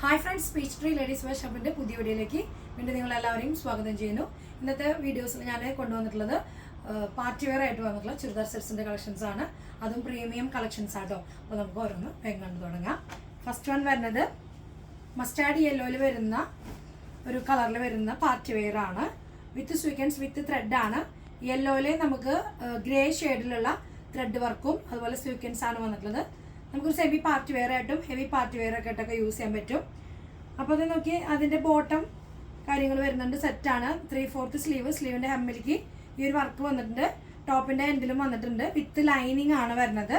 Hi friends, peach tree ladies wear ഷോപ്പിന്റെ പുതിയ വീഡിയോയിലേക്ക് വീണ്ടും നിങ്ങളെല്ലാവരെയും സ്വാഗതം ചെയ്യുന്നു. ഇന്നത്തെ വീഡിയോസിൽ ഞാൻ കൊണ്ടുവന്നിട്ടുള്ളത് പാർട്ടി വെയർ ആയിട്ട് വന്നിട്ടുള്ള ചുരിദാർ സെറ്റ്സിന്റെ കളക്ഷൻസ് ആണ്. അതും പ്രീമിയം കളക്ഷൻസ് ആട്ടോ. അപ്പോൾ നമുക്ക് ഓരോന്ന് വേഗം കണ്ടു തുടങ്ങാം. ഫസ്റ്റ് വൺ വരുന്നത് മസ്റ്റാർഡ് യെല്ലോയിൽ വരുന്ന ഒരു കളറിൽ വരുന്ന പാർട്ടി വെയർ ആണ്. വിത്ത് സ്വീക്കൻസ് വിത്ത് ത്രെഡ് ആണ്. യെല്ലോയിൽ നമുക്ക് ഗ്രേ ഷെയ്ഡിലുള്ള ത്രെഡ് വർക്കും അതുപോലെ സ്വീക്കൻസ് ആണ് വന്നിട്ടുള്ളത്. നമുക്കൊരു സെമി പാർട്ടി വെയർ ആയിട്ടും ഹെവി പാർട്ടി വെയർ ഒക്കെ ആയിട്ടൊക്കെ യൂസ് ചെയ്യാൻ പറ്റും. അപ്പോൾ അത് നോക്കി അതിൻ്റെ ബോട്ടം കാര്യങ്ങൾ വരുന്നുണ്ട്. സെറ്റാണ്. 3/4 സ്ലീവിൻ്റെ ഹെമ്മിലേക്ക് ഈ ഒരു വർക്ക് വന്നിട്ടുണ്ട്. ടോപ്പിൻ്റെ എൻഡിലും വന്നിട്ടുണ്ട്. വിത്ത് ലൈനിങ് ആണ് വരുന്നത്.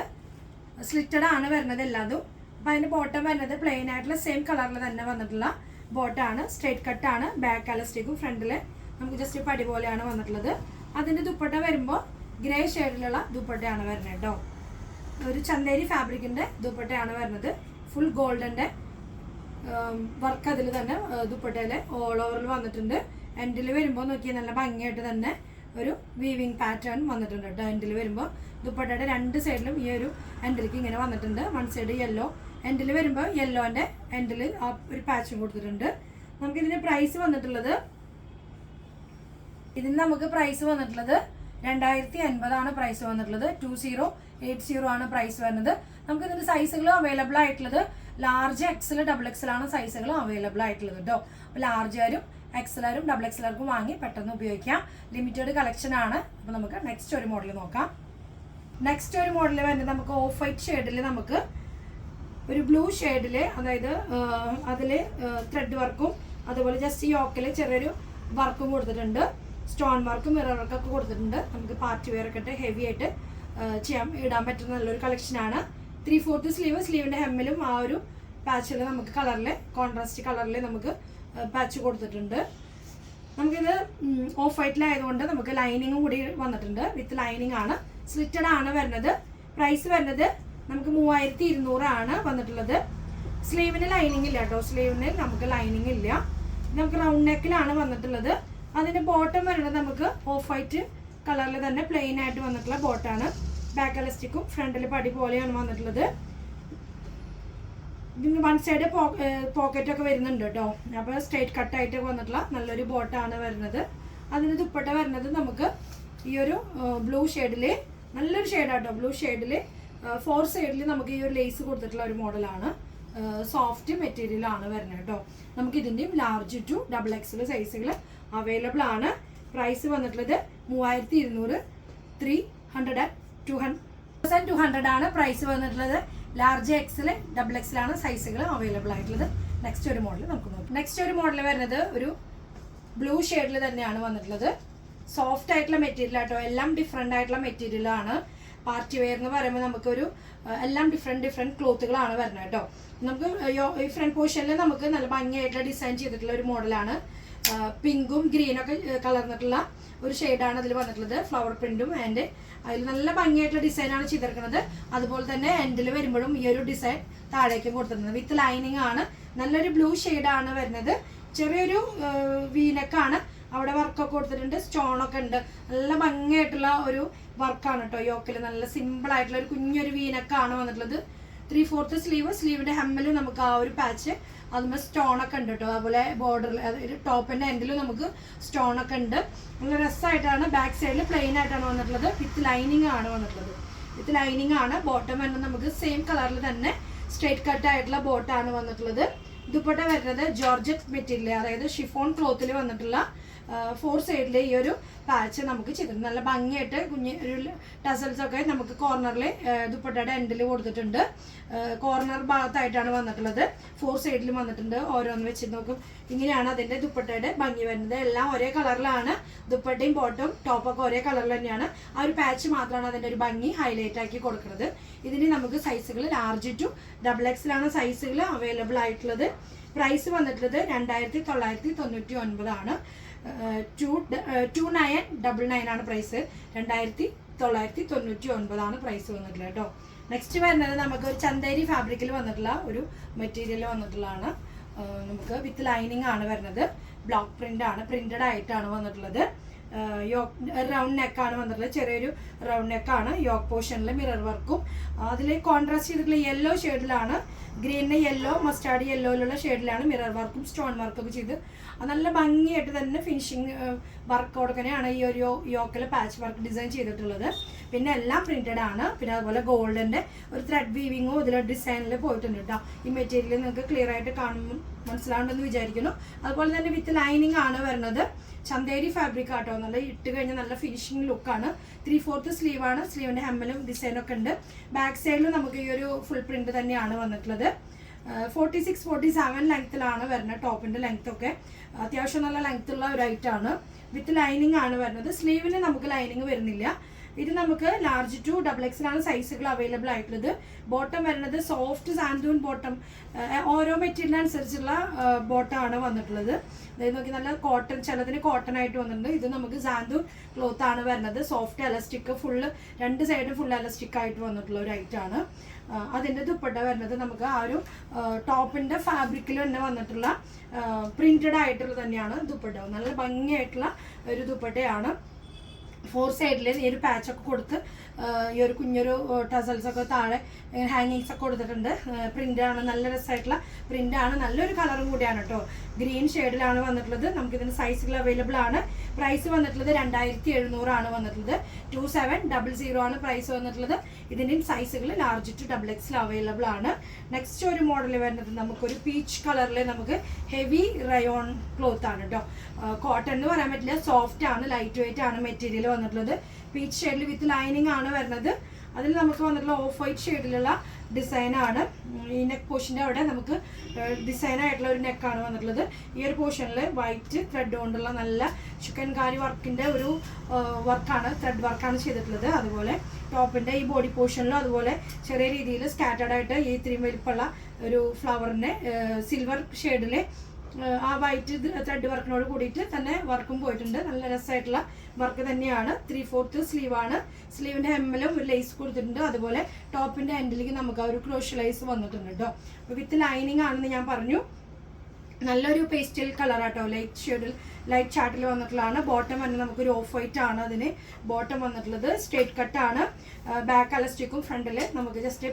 സ്ലിറ്റഡ് ആണ് വരുന്നത് എല്ലാതും. അപ്പോൾ അതിൻ്റെ ബോട്ടം വരുന്നത് പ്ലെയിൻ ആയിട്ടുള്ള സെയിം കളറിൽ തന്നെ വന്നിട്ടുള്ള ബോട്ടാണ്. സ്ട്രേറ്റ് കട്ടാണ്. ബാക്ക് അലസ്റ്റിക്കും ഫ്രണ്ടിൽ നമുക്ക് ജസ്റ്റ് പടി പോലെയാണ് വന്നിട്ടുള്ളത്. അതിൻ്റെ ദുപ്പട്ട വരുമ്പോൾ ഗ്രേ ഷെയ്ഡിലുള്ള ദുപ്പട്ടയാണ് വരുന്നത് കേട്ടോ. ഒരു ചന്തേരി ഫാബ്രിക്കിൻ്റെ ദുപ്പട്ടയാണ് വരുന്നത്. ഫുൾ ഗോൾഡൻ്റെ വർക്ക് അതിൽ തന്നെ ദുപ്പട്ടയിൽ ഓൾ ഓവറിൽ വന്നിട്ടുണ്ട്. എൻഡിൽ വരുമ്പോൾ നോക്കിയാൽ നല്ല ഭംഗിയായിട്ട് തന്നെ ഒരു വീവിങ് പാറ്റേൺ വന്നിട്ടുണ്ട് കേട്ടോ. എൻഡിൽ വരുമ്പോൾ ദുപ്പട്ടയുടെ രണ്ട് സൈഡിലും ഈ ഒരു എൻഡിലേക്ക് ഇങ്ങനെ വന്നിട്ടുണ്ട്. വൺ സൈഡ് യെല്ലോ, എൻഡിൽ വരുമ്പോൾ യെല്ലോൻ്റെ എൻഡിൽ ആ ഒരു പാച്ചും കൊടുത്തിട്ടുണ്ട്. നമുക്കിതിൻ്റെ പ്രൈസ് വന്നിട്ടുള്ളത് 2080 ആണ് പ്രൈസ് വന്നിട്ടുള്ളത്. 2080 ആണ് പ്രൈസ് വരുന്നത്. നമുക്ക് ഇതിന്റെ സൈസുകൾ അവൈലബിൾ ആയിട്ടുള്ളത് ലാർജ് എക്സൽ ഡബിൾ എക്സൽ ആണ് സൈസുകൾ അവൈലബിൾ ആയിട്ടുള്ളത് കേട്ടോ. അപ്പോൾ ലാർജുകാരും എക്സലാരും ഡബിൾ എക്സലാർക്കും വാങ്ങി പെട്ടെന്ന് ഉപയോഗിക്കാം. ലിമിറ്റഡ് കളക്ഷൻ ആണ്. അപ്പോൾ നമുക്ക് നെക്സ്റ്റ് ഒരു മോഡൽ നോക്കാം. നെക്സ്റ്റ് ഒരു മോഡൽ വരുന്നത് നമുക്ക് ഓഫ് വൈറ്റ് ഷെയ്ഡിൽ നമുക്ക് ഒരു ബ്ലൂ ഷെയ്ഡിൽ, അതായത് അതിൽ ത്രെഡ് വർക്കും അതുപോലെ ജസ്റ്റ് യോക്കിൽ ചെറിയൊരു വർക്കും കൊടുത്തിട്ടുണ്ട്. സ്റ്റോൺ വർക്കും മിറർ വർക്കൊക്കെ കൊടുത്തിട്ടുണ്ട്. നമുക്ക് പാർട്ടി വെയർ ഒക്കെ ഇട്ട് ഹെവി ആയിട്ട് ഇടാൻ പറ്റുന്ന നല്ലൊരു കളക്ഷനാണ്. 3/4 സ്ലീവിൻ്റെ ഹെമ്മിലും ആ ഒരു പാച്ചിൽ നമുക്ക് കളറിൽ കോൺട്രാസ്റ്റ് കളറിൽ നമുക്ക് പാച്ച് കൊടുത്തിട്ടുണ്ട്. നമുക്കിത് ഓഫ് വൈറ്റിലായതുകൊണ്ട് നമുക്ക് ലൈനിങ്ങും കൂടി വന്നിട്ടുണ്ട്. വിത്ത് ലൈനിങ് ആണ്. സ്ലിറ്റഡ് ആണ് വരുന്നത്. പ്രൈസ് വരുന്നത് നമുക്ക് 3200 ആണ് വന്നിട്ടുള്ളത്. സ്ലീവിന് ലൈനിങ് ഇല്ല കേട്ടോ. സ്ലീവിന് നമുക്ക് ലൈനിങ് ഇല്ല. നമുക്ക് റൗണ്ട് നെക്കിലാണ് വന്നിട്ടുള്ളത്. അതിൻ്റെ ബോട്ടം വരുന്നത് നമുക്ക് ഓഫ് വൈറ്റ് കളറിൽ തന്നെ പ്ലെയിൻ ആയിട്ട് വന്നിട്ടുള്ള ബോട്ടാണ്. ബാക്ക് അലസ്റ്റിക്കും ഫ്രണ്ടിൽ പടി പോലെയാണ് വന്നിട്ടുള്ളത്. ഇതിന് വൺ സൈഡ് പോക്കറ്റൊക്കെ വരുന്നുണ്ട് കേട്ടോ. അപ്പോൾ സ്ട്രേറ്റ് കട്ടായിട്ട് വന്നിട്ടുള്ള നല്ലൊരു ബോട്ടാണ് വരുന്നത്. അതിന് ദുപ്പട്ട വരുന്നത് നമുക്ക് ഈ ഒരു ബ്ലൂ ഷെയ്ഡിൽ, നല്ലൊരു ഷെയ്ഡാട്ടോ. ബ്ലൂ ഷെയ്ഡിൽ 4 സൈഡിൽ നമുക്ക് ഈ ഒരു ലേസ് കൊടുത്തിട്ടുള്ള ഒരു മോഡലാണ്. സോഫ്റ്റ് മെറ്റീരിയലാണ് വരുന്നത് കേട്ടോ. നമുക്ക് ഇതിൻ്റെയും ലാർജ് ടു ഡബിൾ എക്സൽ സൈസുകൾ അവൈലബിൾ ആണ്. പ്രൈസ് വന്നിട്ടുള്ളത് 3200, 200 ആണ് പ്രൈസ് വന്നിട്ടുള്ളത്. ലാർജ് എക്സൽ ഡബിൾ എക്സൽ ആണ് സൈസുകൾ അവൈലബിൾ ആയിട്ടുള്ളത്. നെക്സ്റ്റ് ഒരു മോഡൽ നമുക്ക് നോക്കാം. നെക്സ്റ്റ് ഒരു മോഡൽ വരുന്നത് ഒരു ബ്ലൂ ഷെയ്ഡിൽ തന്നെയാണ് വന്നിട്ടുള്ളത്. സോഫ്റ്റ് ആയിട്ടുള്ള മെറ്റീരിയൽ ആട്ടോ. എല്ലാം ഡിഫറെൻ്റ് ആയിട്ടുള്ള മെറ്റീരിയലാണ്. പാർട്ടി വെയർ എന്ന് പറയുമ്പോൾ നമുക്കൊരു എല്ലാം ഡിഫറെൻറ്റ് ക്ലോത്തുകളാണ് വരുന്നത് കേട്ടോ. നമുക്ക് ഈ ഫ്രണ്ട് പോർഷനിൽ നമുക്ക് നല്ല ഭംഗിയായിട്ടുള്ള ഡിസൈൻ ചെയ്തിട്ടുള്ള ഒരു മോഡലാണ്. പിങ്കും ഗ്രീനൊക്കെ കലർന്നിട്ടുള്ള ഒരു ഷെയ്ഡാണ് അതിൽ വന്നിട്ടുള്ളത്. ഫ്ലവർ പ്രിന്റും ആൻഡ് അതിൽ നല്ല ഭംഗിയായിട്ടുള്ള ഡിസൈനാണ് ചെയ്തിരിക്കുന്നത്. അതുപോലെ തന്നെ എൻഡിൽ വരുമ്പോഴും ഈ ഒരു ഡിസൈൻ താഴേക്കും കൊടുത്തിട്ടുണ്ട്. വിത്ത് ലൈനിങ് ആണ്. നല്ലൊരു ബ്ലൂ ഷെയ്ഡാണ് വരുന്നത്. ചെറിയൊരു വീനക്കാണ്. അവിടെ വർക്കൊക്കെ കൊടുത്തിട്ടുണ്ട്. സ്റ്റോണൊക്കെ ഉണ്ട്. നല്ല ഭംഗിയായിട്ടുള്ള ഒരു വർക്കാണ് കേട്ടോ. യോക്കിൽ നല്ല സിമ്പിൾ ആയിട്ടുള്ള ഒരു കുഞ്ഞൊരു വീനക്കാണ് വന്നിട്ടുള്ളത്. 3/4 സ്ലീവിന്റെ ഹെമ്മിൽ നമുക്ക് ആ ഒരു പാച്ച് അതുമ്പോൾ സ്റ്റോണൊക്കെ ഉണ്ട് കേട്ടോ. അതുപോലെ ബോർഡറിൽ ടോപ്പിന്റെ എൻഡിലും നമുക്ക് സ്റ്റോണൊക്കെ ഉണ്ട്. നല്ല രസമായിട്ടാണ്. ബാക്ക് സൈഡിൽ പ്ലെയിൻ ആയിട്ടാണ് വന്നിട്ടുള്ളത്. വിത്ത് ലൈനിങ് ആണ് വന്നിട്ടുള്ളത്. വിത്ത് ലൈനിങ് ആണ്. ബോട്ടം വരുന്നത് നമുക്ക് സെയിം കളറിൽ തന്നെ സ്ട്രേറ്റ് കട്ട് ആയിട്ടുള്ള ബോട്ടാണ് വന്നിട്ടുള്ളത്. ദുപ്പട്ട വരുന്നത് ജോർജറ്റ് മെറ്റീരിയൽ, അതായത് ഷിഫോൺ ക്ലോത്തിൽ വന്നിട്ടുള്ള 4 സൈഡിൽ ഈ ഒരു പാച്ച് നമുക്ക് ചെയ്തിട്ടുണ്ട്. നല്ല ഭംഗിയായിട്ട് കുഞ്ഞ് ഒരു ടസൽസ് ഒക്കെ നമുക്ക് കോർണറിൽ ദുപ്പട്ടയുടെ എൻഡിൽ കൊടുത്തിട്ടുണ്ട്. കോർണർ ഭാഗത്തായിട്ടാണ് വന്നിട്ടുള്ളത്. 4 സൈഡിലും വന്നിട്ടുണ്ട്. ഓരോന്ന് വെച്ച് നോക്കും. ഇങ്ങനെയാണ് അതിൻ്റെ ദുപ്പട്ടയുടെ ഭംഗി വരുന്നത്. എല്ലാം ഒരേ കളറിലാണ്. ദുപ്പട്ടയും ബോട്ടും ടോപ്പൊക്കെ ഒരേ കളറിൽ തന്നെയാണ്. ആ ഒരു പാച്ച് മാത്രമാണ് അതിൻ്റെ ഒരു ഭംഗി ഹൈലൈറ്റ് ആക്കി കൊടുക്കുന്നത്. ഇതിന് നമുക്ക് സൈസുകൾ ലാർജ് ടു ഡബിൾ എക്സലാണ് സൈസുകൾ അവൈലബിൾ ആയിട്ടുള്ളത്. പ്രൈസ് വന്നിട്ടുള്ളത് 2999 ആണ്. 2999 ആണ് പ്രൈസ്. 2999 ആണ് പ്രൈസ് വന്നിട്ടുള്ളത് കേട്ടോ. നെക്സ്റ്റ് വരുന്നത് നമുക്ക് ഒരു ചന്തേരി ഫാബ്രിക്കിൽ വന്നിട്ടുള്ള ഒരു മെറ്റീരിയൽ വന്നിട്ടുള്ളതാണ്. നമുക്ക് വിത്ത് ലൈനിങ് ആണ് വരുന്നത്. ബ്ലോക്ക് പ്രിന്റ് ആണ്. പ്രിന്റഡ് ആയിട്ടാണ് വന്നിട്ടുള്ളത്. റൗണ്ട് നെക്കാണ് വന്നിട്ടുള്ളത്. ചെറിയൊരു റൗണ്ട് നെക്കാണ്. യോക്ക് പോർഷനിൽ മിറർ വർക്കും അതിൽ കോൺട്രാസ്റ്റ് ചെയ്തിട്ടുള്ള യെല്ലോ ഷെയ്ഡിലാണ്, ഗ്രീനിന് യെല്ലോ മസ്റ്റാർഡ് യെല്ലോയിലുള്ള ഷെയ്ഡിലാണ് മിറർ വർക്കും സ്റ്റോൺ വർക്കൊക്കെ ചെയ്ത് നല്ല ഭംഗിയായിട്ട് തന്നെ ഫിനിഷിങ് വർക്കോടൊക്കെയാണ് ഈ ഒരു യോക്കിൽ പാച്ച് വർക്ക് ഡിസൈൻ ചെയ്തിട്ടുള്ളത്. പിന്നെ എല്ലാം പ്രിന്റഡ് ആണ്. പിന്നെ അതുപോലെ ഗോൾഡിൻ്റെ ഒരു ത്രെഡ് വീവിങ്ങും ഇതിൽ ഡിസൈനിൽ പോയിട്ടുണ്ട് കേട്ടോ. ഈ മെറ്റീരിയൽ നിങ്ങൾക്ക് ക്ലിയർ ആയിട്ട് കാണുമ്പോൾ മനസ്സിലാവുണ്ടെന്ന് വിചാരിക്കുന്നു. അതുപോലെ തന്നെ വിത്ത് ലൈനിങ് ആണ് വരുന്നത്. ചന്തേരി ഫാബ്രിക് ആട്ടോ, നല്ല ഇട്ട് കഴിഞ്ഞാൽ നല്ല ഫിനിഷിങ് ലുക്കാണ്. 3/4 സ്ലീവാണ്. സ്ലീവിൻ്റെ ഹെമ്മലും ഡിസൈനൊക്കെ ഉണ്ട്. ബാക്ക് സൈഡിലും നമുക്ക് ഈ ഒരു ഫുൾ പ്രിന്റ് തന്നെയാണ് വന്നിട്ടുള്ളത്. 46-47 ലെങ്ത്തിലാണ് വരുന്നത്. ടോപ്പിൻ്റെ ലെങ്ത് ഒക്കെ അത്യാവശ്യം നല്ല ലെങ്ത്തുള്ള ഒരു ഐറ്റാണ്. വിത്ത് ലൈനിങ് ആണ് വരുന്നത്. സ്ലീവിന് നമുക്ക് ലൈനിങ് വരുന്നില്ല. ഇത് നമുക്ക് ലാർജ് ടു XXL ആണ് സൈസുകൾ അവൈലബിൾ ആയിട്ടുള്ളത്. ബോട്ടം വരുന്നത് സോഫ്റ്റ് സാൻഡൂൺ ബോട്ടം, ഓരോ മെറ്റീരിയലിനനുസരിച്ചുള്ള ബോട്ടമാണ് വന്നിട്ടുള്ളത്. അതായത് നോക്കി നല്ല കോട്ടൺ, ചിലതിന് കോട്ടൺ ആയിട്ട് വന്നിട്ടുണ്ട്. ഇത് നമുക്ക് സാൻഡൂൺ ക്ലോത്ത് ആണ് വരുന്നത്. സോഫ്റ്റ് എലസ്റ്റിക് ഫുള്ള്, രണ്ട് സൈഡും ഫുൾ എലസ്റ്റിക് ആയിട്ട് വന്നിട്ടുള്ള ഒരു ഐറ്റാണ്. അതിൻ്റെ ദുപ്പട്ട വരുന്നത് നമുക്ക് ആ ഒരു ടോപ്പിൻ്റെ ഫാബ്രിക്കിൽ തന്നെ വന്നിട്ടുള്ള പ്രിന്റഡ് ആയിട്ടുള്ള തന്നെയാണ് ദുപ്പട്ട. നല്ല ഭംഗിയായിട്ടുള്ള ഒരു ദുപ്പട്ടയാണ്. 4 സൈഡിൽ ഈ ഒരു പാച്ചൊക്കെ കൊടുത്ത് ഈ ഒരു കുഞ്ഞൊരു ടസൽസൊക്കെ താഴെ ഹാങ്ങിങ്സ് ഒക്കെ കൊടുത്തിട്ടുണ്ട്. പ്രിൻ്റാണ്, നല്ല രസമായിട്ടുള്ള പ്രിൻ്റാണ്. നല്ലൊരു കളറും കൂടിയാണ് കേട്ടോ. ഗ്രീൻ ഷെയ്ഡിലാണ് വന്നിട്ടുള്ളത്. നമുക്കിതിന് സൈസുകൾ അവൈലബിൾ ആണ്. പ്രൈസ് വന്നിട്ടുള്ളത് 2700 ആണ് വന്നിട്ടുള്ളത്. 2700 ആണ് പ്രൈസ് വന്നിട്ടുള്ളത്. ഇതിൻ്റെയും സൈസുകൾ ലാർജ് ടു XXL അവൈലബിൾ ആണ്. നെക്സ്റ്റ് ഒരു മോഡൽ വരുന്നത് നമുക്കൊരു പീച്ച് കളറിൽ നമുക്ക് ഹെവി റയോൺ ക്ലോത്ത് ആണ് കേട്ടോ. കോട്ടൺ എന്ന് പറയാൻ പറ്റില്ല, സോഫ്റ്റ് ആണ്, ലൈറ്റ് വെയിറ്റ് ആണ് മെറ്റീരിയൽ വന്നിട്ടുള്ളത്. പീച്ച് ഷെയ്ഡിൽ വിത്ത് ലൈനിങ് ആണ് വരുന്നത്. അതിൽ നമുക്ക് വന്നിട്ടുള്ള ഓഫ് വൈറ്റ് ഷെയ്ഡിലുള്ള ഡിസൈനാണ്. ഈ നെക്ക് പോർഷൻ്റെ അവിടെ നമുക്ക് ഡിസൈനായിട്ടുള്ള ഒരു നെക്കാണ് വന്നിട്ടുള്ളത്. ഈ ഒരു പോർഷനിൽ വൈറ്റ് ത്രെഡ് കൊണ്ടുള്ള നല്ല ചിക്കൻകാരി വർക്കിൻ്റെ ഒരു വർക്കാണ്, ത്രെഡ് വർക്കാണ് ചെയ്തിട്ടുള്ളത്. അതുപോലെ ടോപ്പിൻ്റെ ഈ ബോഡി പോർഷനിലും അതുപോലെ ചെറിയ രീതിയിൽ സ്കാറ്റേഡ് ആയിട്ട് ഈ ഇത്രയും വലിപ്പമുള്ള ഒരു ഫ്ലവറിൻ്റെ സിൽവർ ഷെയ്ഡിൽ ആ വൈറ്റ് ത്രെഡ് വർക്കിനോട് കൂടിയിട്ട് തന്നെ വർക്കും പോയിട്ടുണ്ട്. നല്ല രസമായിട്ടുള്ള വർക്ക് തന്നെയാണ്. 3/4 സ്ലീവാണ്. സ്ലീവിൻ്റെ ഹെമ്മിലും ഒരു ലേസ് കൊടുത്തിട്ടുണ്ട്. അതുപോലെ ടോപ്പിൻ്റെ എൻഡിലേക്ക് നമുക്ക് ആ ഒരു ക്രോഷ്യ ലൈസ് വന്നിട്ടുണ്ട് കേട്ടോ. അപ്പോൾ വിത്ത് ലൈനിങ് ആണെന്ന് ഞാൻ പറഞ്ഞു. നല്ലൊരു പേസ്റ്റൽ കളറാട്ടോ, ലൈറ്റ് ഷെയ്ഡിൽ ലൈറ്റ് ചാർട്ടിൽ വന്നിട്ടുള്ളതാണ്. ബോട്ടം തന്നെ നമുക്കൊരു ഓഫ് വൈറ്റ് ആണ് അതിന് ബോട്ടം വന്നിട്ടുള്ളത്. സ്ട്രേറ്റ് കട്ടാണ്. ബാക്ക് അലസ്റ്റിക്കും ഫ്രണ്ടിൽ നമുക്ക് ജസ്റ്റ്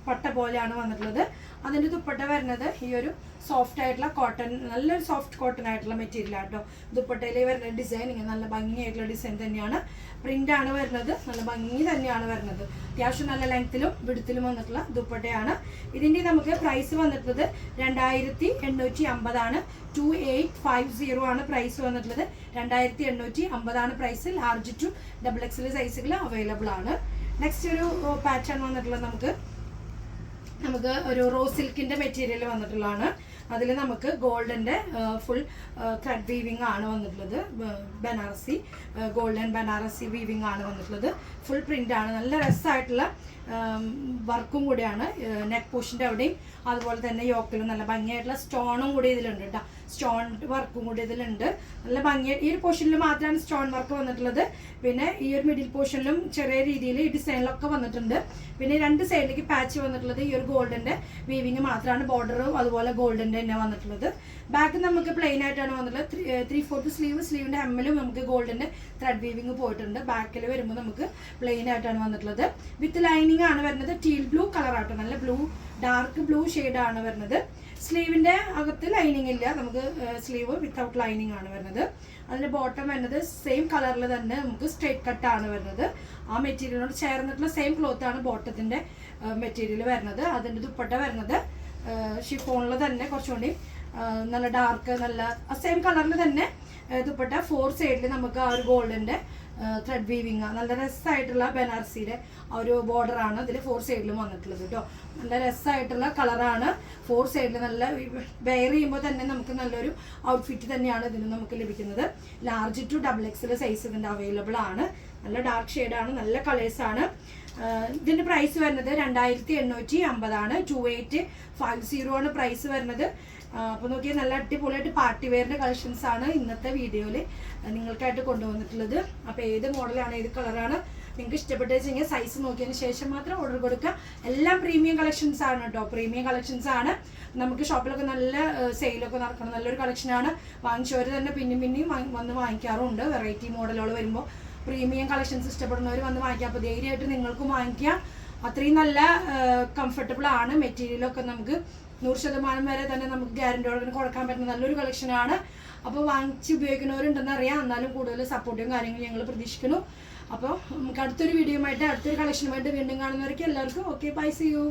പട്ട പോലെയാണ് വന്നിട്ടുള്ളത്. അതിൻ്റെ ദുപ്പട്ട വരുന്നത് ഈ ഒരു സോഫ്റ്റ് ആയിട്ടുള്ള കോട്ടൺ, നല്ലൊരു സോഫ്റ്റ് കോട്ടൺ ആയിട്ടുള്ള മെറ്റീരിയൽ ആട്ടോ. ദുപ്പട്ടയിൽ വരുന്ന ഡിസൈൻ ഇങ്ങനെ നല്ല ഭംഗിയായിട്ടുള്ള ഡിസൈൻ തന്നെയാണ്. പ്രിന്റ് ആണ് വരുന്നത്. നല്ല ഭംഗി തന്നെയാണ് വരുന്നത്. അത്യാവശ്യം നല്ല ലെങ്ത്തിലും വിടുത്തിലും വന്നിട്ടുള്ള ദുപ്പട്ടയാണ്. ഇതിൻ്റെ നമുക്ക് പ്രൈസ് വന്നിട്ടുള്ളത് 2850 ആണ്. 2850 ആണ് പ്രൈസ് വന്നിട്ടുള്ളത്. 2850 ആണ് പ്രൈസ്. ലാർജ് ടു XXL സൈസുകൾ അവൈലബിൾ ആണ്. നെക്സ്റ്റ് ഒരു പാറ്റേൺ വന്നിട്ടുള്ളത് നമുക്ക് ഒരു റോസ് സിൽക്കിൻ്റെ മെറ്റീരിയൽ വന്നിട്ടുള്ളതാണ്. അതിൽ നമുക്ക് ഗോൾഡൻ്റെ ഫുൾ ത്രെഡ് വീവിങ് ആണ് വന്നിട്ടുള്ളത്. ബനാറസി ഗോൾഡൻ ബനാറസി വീവിങ് ആണ് വന്നിട്ടുള്ളത്. ഫുൾ പ്രിൻ്റ് ആണ്. നല്ല രസമായിട്ടുള്ള വർക്കും കൂടിയാണ് നെക്ക് പോർഷൻ്റെ അവിടെയും. അതുപോലെ തന്നെ യോക്കിലും നല്ല ഭംഗിയായിട്ടുള്ള സ്റ്റോണും കൂടി ഇതിലുണ്ട് കേട്ടോ. സ്റ്റോൺ വർക്കും കൂടി ഇതിലുണ്ട്. നല്ല ഭംഗിയായിട്ട് ഈ ഒരു പോർഷനിൽ മാത്രമാണ് സ്റ്റോൺ വർക്ക് വന്നിട്ടുള്ളത്. പിന്നെ ഈ ഒരു മിഡിൽ പോർഷനിലും ചെറിയ രീതിയിൽ ഈ ഡിസൈനിലൊക്കെ വന്നിട്ടുണ്ട്. പിന്നെ രണ്ട് സൈഡിലേക്ക് പാച്ച് വന്നിട്ടുള്ളത് ഈ ഒരു ഗോൾഡൻ്റെ വീവിങ് മാത്രമാണ്. ബോർഡറും അതുപോലെ ഗോൾഡൻ്റെ തന്നെ വന്നിട്ടുള്ളത്. ബാക്ക് നമുക്ക് പ്ലെയിൻ ആയിട്ടാണ് വന്നിട്ടുള്ളത്. 3/4 സ്ലീവിൻ്റെ ഹെമ്മിലും നമുക്ക് ഗോൾഡൻ്റെ ത്രെഡ് വീവിങ് പോയിട്ടുണ്ട്. ബാക്കിൽ വരുമ്പോൾ നമുക്ക് പ്ലെയിൻ ആയിട്ടാണ് വന്നിട്ടുള്ളത്. വിത്ത് ലൈനിങ് ആണ് വരുന്നത്. ടീൽ ബ്ലൂ കളറാട്ടോ, നല്ല ബ്ലൂ ഡാർക്ക് ബ്ലൂ ഷെയ്ഡാണ് വരുന്നത്. സ്ലീവിൻ്റെ അകത്ത് ലൈനിങ് ഇല്ല, നമുക്ക് സ്ലീവ് വിത്തൗട്ട് ലൈനിങ് ആണ് വരുന്നത്. അതിൻ്റെ ബോട്ടം വരുന്നത് സെയിം കളറിൽ തന്നെ നമുക്ക് സ്ട്രേറ്റ് കട്ടാണ് വരുന്നത്. ആ മെറ്റീരിയലിനോട് ചേർന്നിട്ടുള്ള സെയിം ക്ലോത്താണ് ബോട്ടത്തിൻ്റെ മെറ്റീരിയൽ വരുന്നത്. അതിൻ്റെ ദുപ്പട്ട വരുന്നത് ഷിഫോണിൽ തന്നെ കുറച്ചുകൂടി നല്ല ഡാർക്ക്, നല്ല സെയിം കളറിൽ തന്നെ ദുപ്പട്ട. 4 സൈഡിൽ നമുക്ക് ആ ഒരു ഗോൾഡൻ്റെ ത്രെഡ് വീവിങ് നല്ല രസമായിട്ടുള്ള ബനാറസിയുടെ ആ ഒരു ബോർഡറാണ് ഇതിൽ 4 സൈഡിലും വന്നിട്ടുള്ളത് കേട്ടോ. നല്ല രസമായിട്ടുള്ള കളറാണ്. 4 സൈഡിൽ നല്ല വെയർ ചെയ്യുമ്പോൾ തന്നെ നമുക്ക് നല്ലൊരു ഔട്ട്ഫിറ്റ് തന്നെയാണ് ഇതിന് നമുക്ക് ലഭിക്കുന്നത്. ലാർജ് ടു XXL സൈസ് ഇതിൻ്റെ അവൈലബിൾ ആണ്. നല്ല ഡാർക്ക് ഷെയ്ഡാണ്, നല്ല കളേഴ്സാണ്. ഇതിൻ്റെ പ്രൈസ് വരുന്നത് 2850 ആണ്. 2850 ആണ് പ്രൈസ് വരുന്നത്. അപ്പോൾ നോക്കിയാൽ നല്ല അടിപൊളിയായിട്ട് പാർട്ടി വെയറിൻ്റെ കളക്ഷൻസ് ആണ് ഇന്നത്തെ വീഡിയോയിൽ നിങ്ങൾക്കായിട്ട് കൊണ്ടുവന്നിട്ടുള്ളത്. അപ്പോൾ ഏത് മോഡലാണ്, ഏത് കളറാണ് നിങ്ങൾക്ക് ഇഷ്ടപ്പെട്ട് വെച്ചെങ്കിൽ സൈസ് നോക്കിയതിന് ശേഷം മാത്രം ഓർഡർ കൊടുക്കുക. എല്ലാം പ്രീമിയം കളക്ഷൻസ് ആണ് കേട്ടോ, പ്രീമിയം കളക്ഷൻസ് ആണ്. നമുക്ക് ഷോപ്പിലൊക്കെ നല്ല സെയിലൊക്കെ നടക്കണം, നല്ലൊരു കളക്ഷനാണ്. വാങ്ങിച്ചവർ തന്നെ പിന്നെയും വന്ന് വാങ്ങിക്കാറുണ്ട്. വെറൈറ്റി മോഡലുകൾ വരുമ്പോൾ പ്രീമിയം കളക്ഷൻസ് ഇഷ്ടപ്പെടുന്നവർ വന്ന് വാങ്ങിക്കാം. അപ്പോൾ ധൈര്യമായിട്ട് നിങ്ങൾക്കും വാങ്ങിക്കാം. അത്രയും നല്ല കംഫർട്ടബിൾ ആണ്. മെറ്റീരിയലൊക്കെ നമുക്ക് 100% വരെ തന്നെ നമുക്ക് ഗ്യാരൻറ്റിയോടെ കൊടുക്കാൻ പറ്റുന്ന നല്ലൊരു കളക്ഷനാണ്. അപ്പോൾ വാങ്ങിച്ച് ഉപയോഗിക്കുന്നവരുണ്ടെന്ന് അറിയാം. എന്നാലും കൂടുതൽ സപ്പോർട്ടും കാര്യങ്ങളും ഞങ്ങൾ പ്രതീക്ഷിക്കുന്നു. അപ്പോൾ നമുക്ക് അടുത്തൊരു വീഡിയോയുമായിട്ട് അടുത്തൊരു കളക്ഷനുമായിട്ട് വീണ്ടും കാണുന്നവർക്ക് എല്ലാവർക്കും ഓക്കെ, ബൈ, സീ യു.